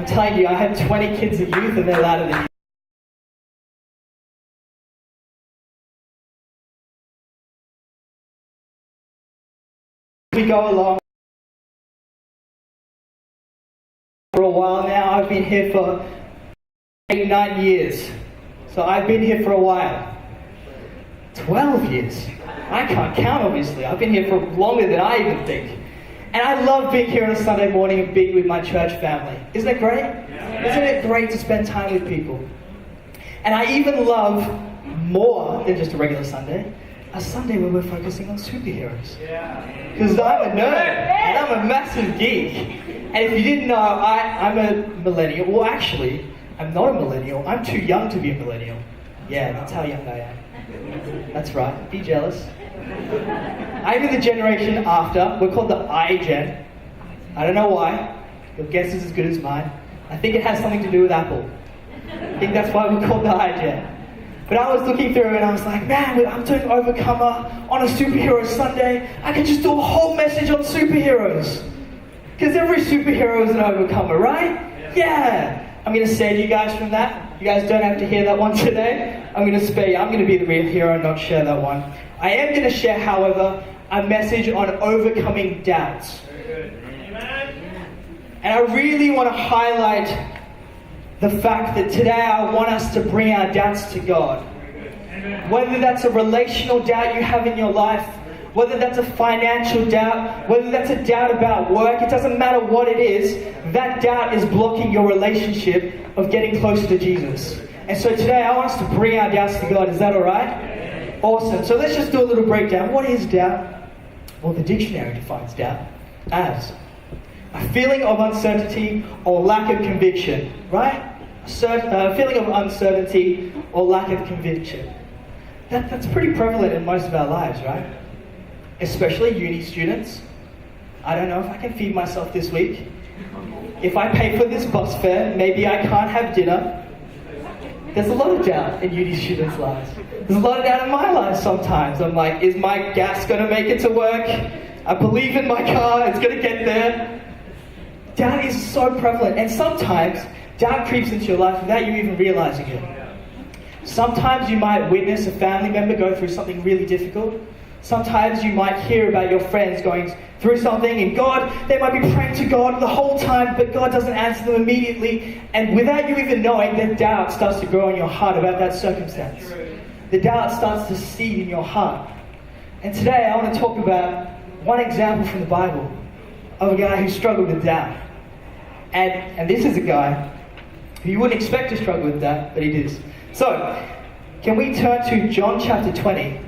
I'm telling you, I have 20 kids at youth and they're louder than you. We go along for a while now. I've been here for 8-9 years. So I've been here for a while. 12 years. I can't count, obviously. I've been here for longer than I even think. And I love being here on a Sunday morning and being with my church family. Isn't it great? Yeah. Isn't it great to spend time with people? And I even love, more than just a regular Sunday, a Sunday where we're focusing on superheroes. Because I'm a nerd, and I'm a massive geek. And if you didn't know, I'm a millennial. Well, actually, I'm not a millennial. I'm too young to be a millennial. Yeah, that's how young I am. That's right. Be jealous. I'm in the generation after. We're called the iGen. I don't know why. Your guess is as good as mine. I think it has something to do with Apple. I think that's why we're called the iGen. But I was looking through and I was like, man, I'm doing Overcomer on a superhero Sunday. I can just do a whole message on superheroes. Because every superhero is an overcomer, right? Yeah. I'm going to save you guys from that. You guys don't have to hear that one today. I'm going to spare you. I'm going to be the real hero and not share that one. I am going to share, however, a message on overcoming doubts. And I really want to highlight the fact that today I want us to bring our doubts to God. Whether that's a relational doubt you have in your life, whether that's a financial doubt, whether that's a doubt about work, it doesn't matter what it is, that doubt is blocking your relationship of getting closer to Jesus. And so today I want us to bring our doubts to God. Is that alright? Awesome. So let's just do a little breakdown. What is doubt? Well, the dictionary defines doubt as a feeling of uncertainty or lack of conviction, right? A feeling of uncertainty or lack of conviction. That's pretty prevalent in most of our lives, right? Especially uni students. I don't know if I can feed myself this week. If I pay for this bus fare, maybe I can't have dinner. There's a lot of doubt in uni students' lives. There's a lot of doubt in my life sometimes. I'm like, is my gas going to make it to work? I believe in my car, it's going to get there. Doubt is so prevalent, and sometimes doubt creeps into your life without you even realizing it. Sometimes you might witness a family member go through something really difficult. Sometimes you might hear about your friends going through something and they might be praying to God the whole time, but God doesn't answer them immediately. And without you even knowing, the doubt starts to grow in your heart about that circumstance. The doubt starts to seed in your heart. And today I want to talk about one example from the Bible of a guy who struggled with doubt. And this is a guy who you wouldn't expect to struggle with doubt, but he did. So, can we turn to John chapter 20?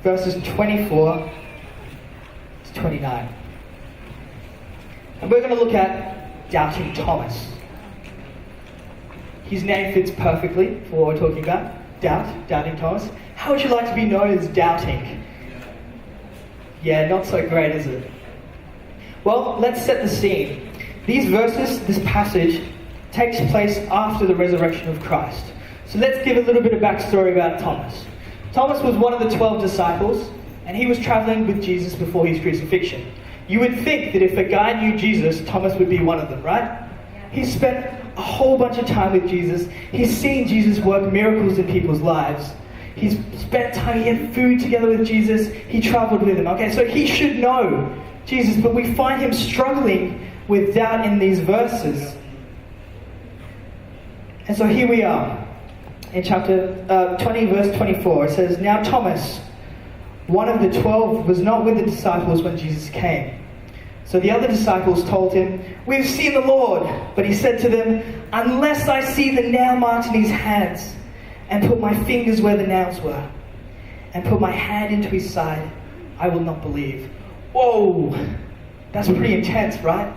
Verses 24 to 29. And we're going to look at doubting Thomas. His name fits perfectly for what we're talking about. Doubting Thomas. How would you like to be known as doubting? Yeah, not so great, is it? Well, let's set the scene. These verses, this passage, takes place after the resurrection of Christ. So let's give a little bit of backstory about Thomas. Thomas was one of the 12 disciples, and he was traveling with Jesus before his crucifixion. You would think that if a guy knew Jesus, Thomas would be one of them, right? He spent a whole bunch of time with Jesus. He's seen Jesus work miracles in people's lives. He's spent time, he had food together with Jesus. He traveled with him. Okay, so he should know Jesus, but we find him struggling with doubt in these verses. And so here we are. In chapter 20, verse 24, it says, Now Thomas, one of the 12, was not with the disciples when Jesus came. So the other disciples told him, We've seen the Lord. But he said to them, Unless I see the nail marks in his hands, and put my fingers where the nails were, and put my hand into his side, I will not believe. Whoa! That's pretty intense, right?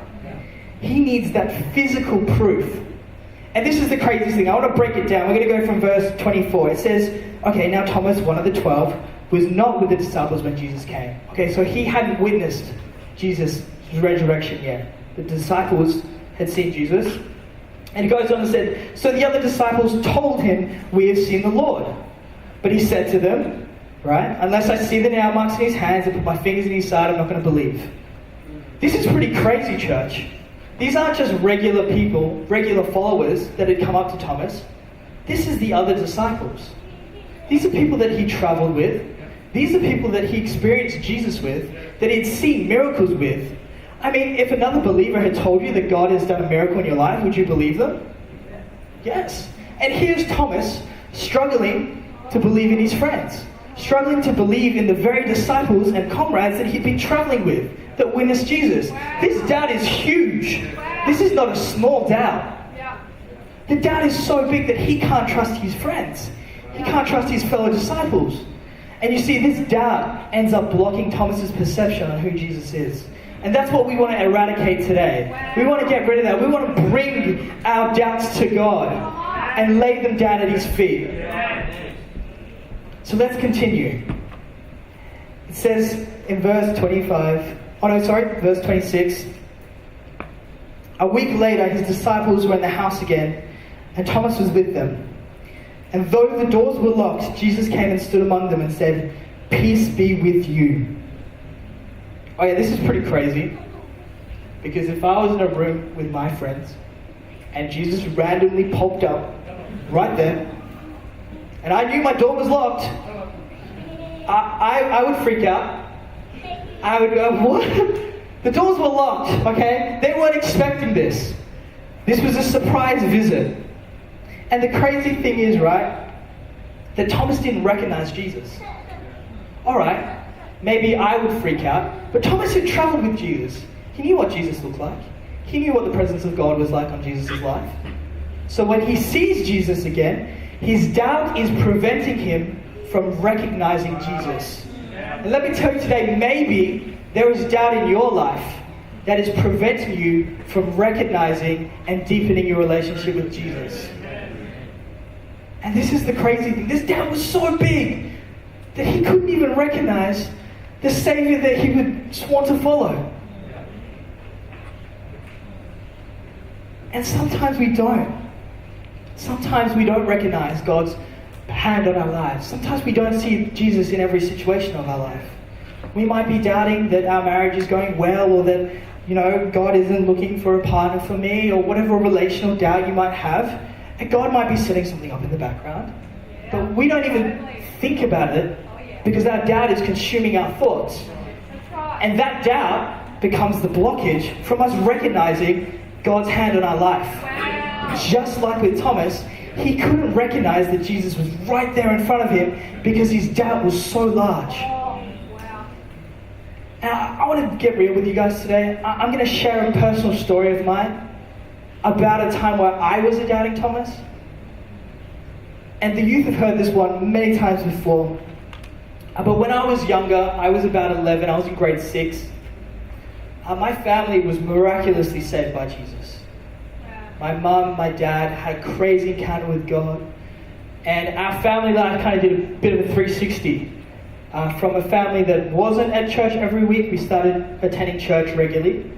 He needs that physical proof. And this is the craziest thing. I want to break it down. We're going to go from verse 24. It says, okay, now Thomas, one of the 12, was not with the disciples when Jesus came. Okay, so he hadn't witnessed Jesus' resurrection yet. The disciples had seen Jesus. And it goes on and said, So the other disciples told him, We have seen the Lord. But he said to them, right, Unless I see the nail marks in his hands and put my fingers in his side, I'm not going to believe. This is pretty crazy, church. These aren't just regular people, regular followers that had come up to Thomas. This is the other disciples. These are people that he traveled with. These are people that he experienced Jesus with, that he'd seen miracles with. I mean, if another believer had told you that God has done a miracle in your life, would you believe them? Yes. And here's Thomas struggling to believe in his friends, struggling to believe in the very disciples and comrades that he'd been traveling with, that witnessed Jesus. This doubt is huge. This is not a small doubt. The doubt is so big that he can't trust his friends. He can't trust his fellow disciples. And you see, this doubt ends up blocking Thomas's perception on who Jesus is. And that's what we want to eradicate today. We want to get rid of that. We want to bring our doubts to God and lay them down at his feet. So let's continue. It says in verse 26, a week later his disciples were in the house again, and Thomas was with them. And though the doors were locked, Jesus came and stood among them and said, "Peace be with you." Oh yeah, this is pretty crazy. Because if I was in a room with my friends, and Jesus randomly popped up right there, and I knew my door was locked, I would freak out. I would go, what? The doors were locked, okay? They weren't expecting this. This was a surprise visit. And the crazy thing is, right, that Thomas didn't recognize Jesus. Alright, maybe I would freak out, but Thomas had traveled with Jesus. He knew what Jesus looked like. He knew what the presence of God was like on Jesus' life. So when he sees Jesus again, his doubt is preventing him from recognizing Jesus. And let me tell you today, maybe there is doubt in your life that is preventing you from recognizing and deepening your relationship with Jesus. And this is the crazy thing. This doubt was so big that he couldn't even recognize the Savior that he would want to follow. And sometimes we don't. Sometimes we don't recognize God's hand on our lives. Sometimes we don't see Jesus in every situation of our life. We might be doubting that our marriage is going well, or that, God isn't looking for a partner for me, or whatever relational doubt you might have. And God might be setting something up in the background. But we don't even think about it because our doubt is consuming our thoughts. And that doubt becomes the blockage from us recognizing God's hand on our life. Just like with Thomas, he couldn't recognize that Jesus was right there in front of him because his doubt was so large. Now, I want to get real with you guys today. I'm going to share a personal story of mine about a time where I was a doubting Thomas. And the youth have heard this one many times before. But when I was younger, I was about 11, I was in grade 6. My family was miraculously saved by Jesus. My mum, my dad had a crazy encounter with God. And our family life kind of did a bit of a 360. From a family that wasn't at church every week, we started attending church regularly.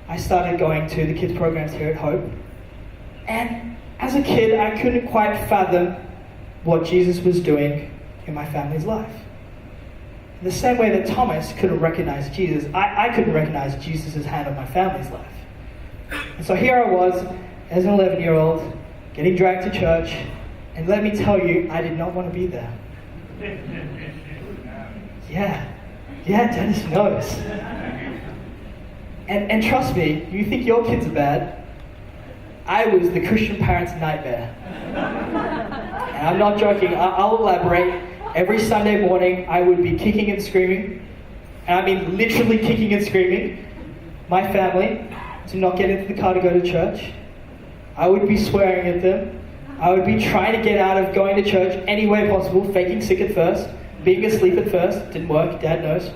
I started going to the kids' programs here at Hope. And as a kid, I couldn't quite fathom what Jesus was doing in my family's life. In the same way that Thomas couldn't recognize Jesus, I couldn't recognize Jesus' hand on my family's life. And so here I was, as an 11-year-old, getting dragged to church, and let me tell you, I did not want to be there. Yeah, Dennis knows. And trust me, you think your kids are bad, I was the Christian parent's nightmare. And I'm not joking, I'll elaborate. Every Sunday morning, I would be kicking and screaming, and I mean literally kicking and screaming, my family to not get into the car to go to church. I would be swearing at them. I would be trying to get out of going to church any way possible, faking sick at first, being asleep at first. Didn't work, Dad knows.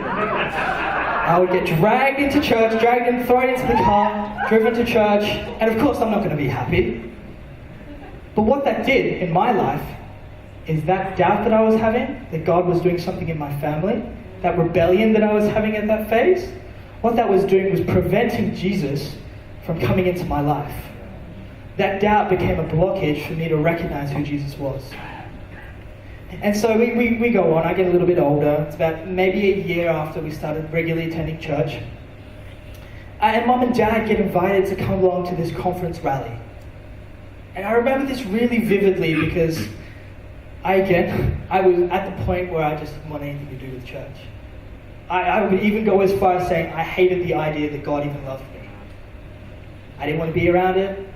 I would get dragged into church, dragged and thrown into the car, driven to church, and of course I'm not going to be happy. But what that did in my life is that doubt that I was having, that God was doing something in my family, that rebellion that I was having at that phase, what that was doing was preventing Jesus from coming into my life. That doubt became a blockage for me to recognize who Jesus was. And so we go on. I get a little bit older. It's about maybe a year after we started regularly attending church. And Mum and Dad get invited to come along to this conference rally. And I remember this really vividly because I was at the point where I just didn't want anything to do with church. I would even go as far as saying I hated the idea that God even loved me. I didn't want to be around it.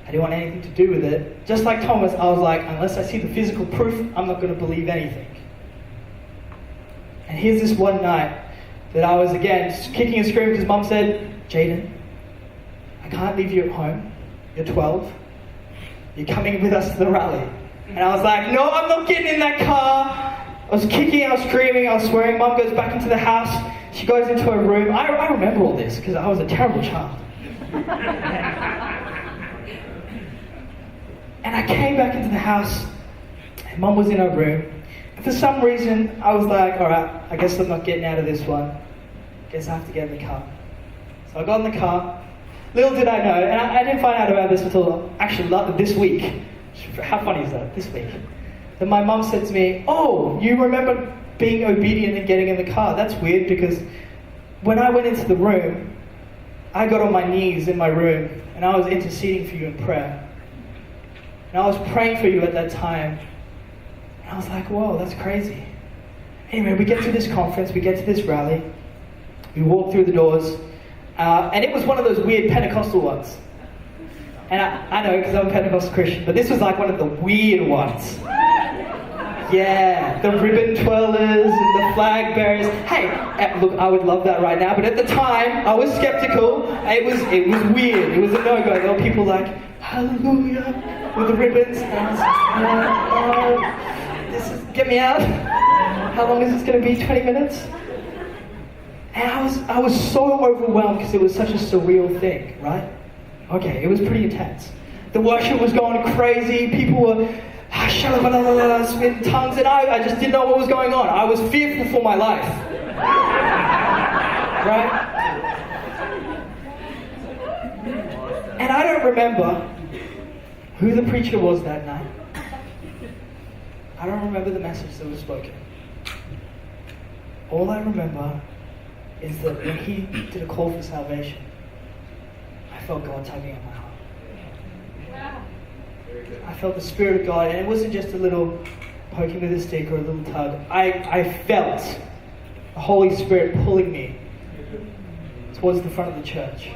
I didn't want anything to do with it. Just like Thomas, I was like, unless I see the physical proof, I'm not going to believe anything. And here's this one night that I was, again, just kicking and screaming because Mum said, Jayden, I can't leave you at home. You're 12. You're coming with us to the rally. And I was like, no, I'm not getting in that car. I was kicking, I was screaming, I was swearing. Mum goes back into the house. She goes into her room. I remember all this because I was a terrible child. And I came back into the house, and Mum was in her room. And for some reason, I was like, all right, I guess I'm not getting out of this one. Guess I have to get in the car. So I got in the car. Little did I know, and I didn't find out about this until actually this week. How funny is that, this week? Then my mum said to me, oh, you remember being obedient and getting in the car? That's weird because when I went into the room, I got on my knees in my room and I was interceding for you in prayer. And I was praying for you at that time. And I was like, whoa, that's crazy. Anyway, we get to this conference, we get to this rally, we walk through the doors, and it was one of those weird Pentecostal ones. And I know because I'm a Pentecostal Christian, but this was like one of the weird ones. Yeah, the ribbon twirlers and the flag bearers. Hey, look, I would love that right now, but at the time, I was skeptical. It was weird. It was a no-go. There were people like, hallelujah, with the ribbons. And I was like, get me out. How long is this going to be, 20 minutes? And I was so overwhelmed because it was such a surreal thing, right? Okay, it was pretty intense. The worship was going crazy. People were in tongues, and I just didn't know what was going on. I was fearful for my life. Right? And I don't remember who the preacher was that night. I don't remember the message that was spoken. All I remember is that when he did a call for salvation, I felt God tugging at my heart. Wow. I felt the Spirit of God, and it wasn't just a little poking with a stick or a little tug. I felt the Holy Spirit pulling me towards the front of the church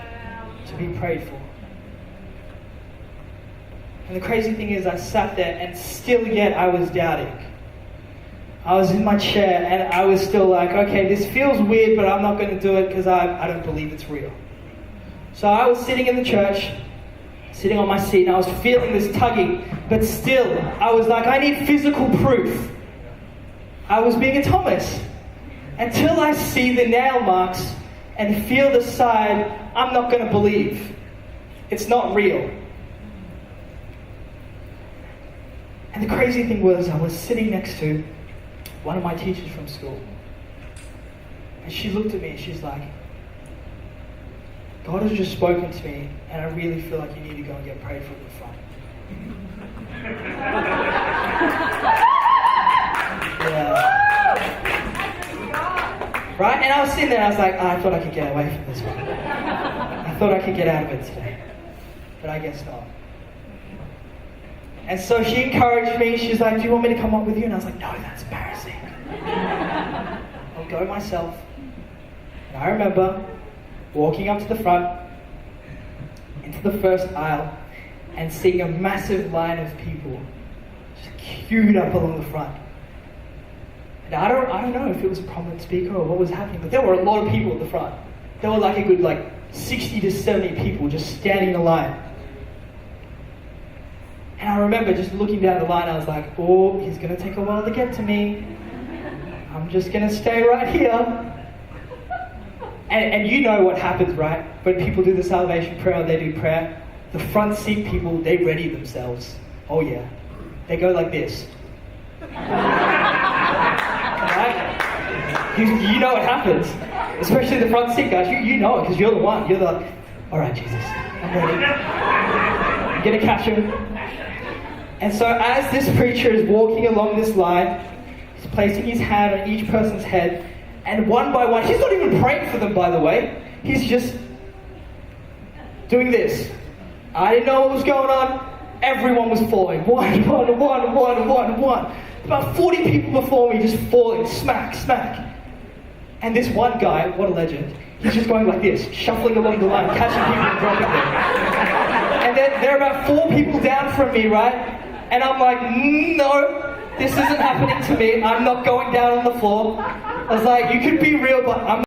to be prayed for. And the crazy thing is I sat there and still yet I was doubting. I was in my chair and I was still like, okay, this feels weird, but I'm not going to do it because I don't believe it's real. So I was sitting in the church, sitting on my seat, and I was feeling this tugging, but still, I was like, I need physical proof. I was being a Thomas. Until I see the nail marks and feel the side, I'm not going to believe. It's not real. And the crazy thing was, I was sitting next to one of my teachers from school. And she looked at me and she's like, God has just spoken to me, and I really feel like you need to go and get prayed for at the front. Yeah. Right? And I was sitting there and I was like, I thought I could get away from this one. I thought I could get out of it today. But I guess not. And so she encouraged me. She's like, do you want me to come up with you? And I was like, no, that's embarrassing. I'll go myself. And I remember walking up to the front, into the first aisle, and seeing a massive line of people just queued up along the front. And I don't know if it was a prominent speaker or what was happening, but there were a lot of people at the front. There were like a good 60 to 70 people just standing in a line. And I remember just looking down the line, I was like, oh, he's going to take a while to get to me. I'm just going to stay right here. And you know what happens, right? When people do the salvation prayer or they do prayer, the front seat people, they ready themselves. Oh yeah. They go like this. Right? You know what happens. Especially the front seat guys. You know it because you're the one. You're the, all right, Jesus, I'm ready. I'm going to catch him. And so as this preacher is walking along this line, he's placing his hand on each person's head, and one by one, he's not even praying for them, by the way. He's just doing this. I didn't know what was going on. Everyone was falling. One. About 40 people before me just falling, smack. And this one guy, what a legend, he's just going like this, shuffling along the line, catching people and dropping them. And then there are about 4 people down from me, right? And I'm like, no, this isn't happening to me. I'm not going down on the floor. I was like, you could be real, but I'm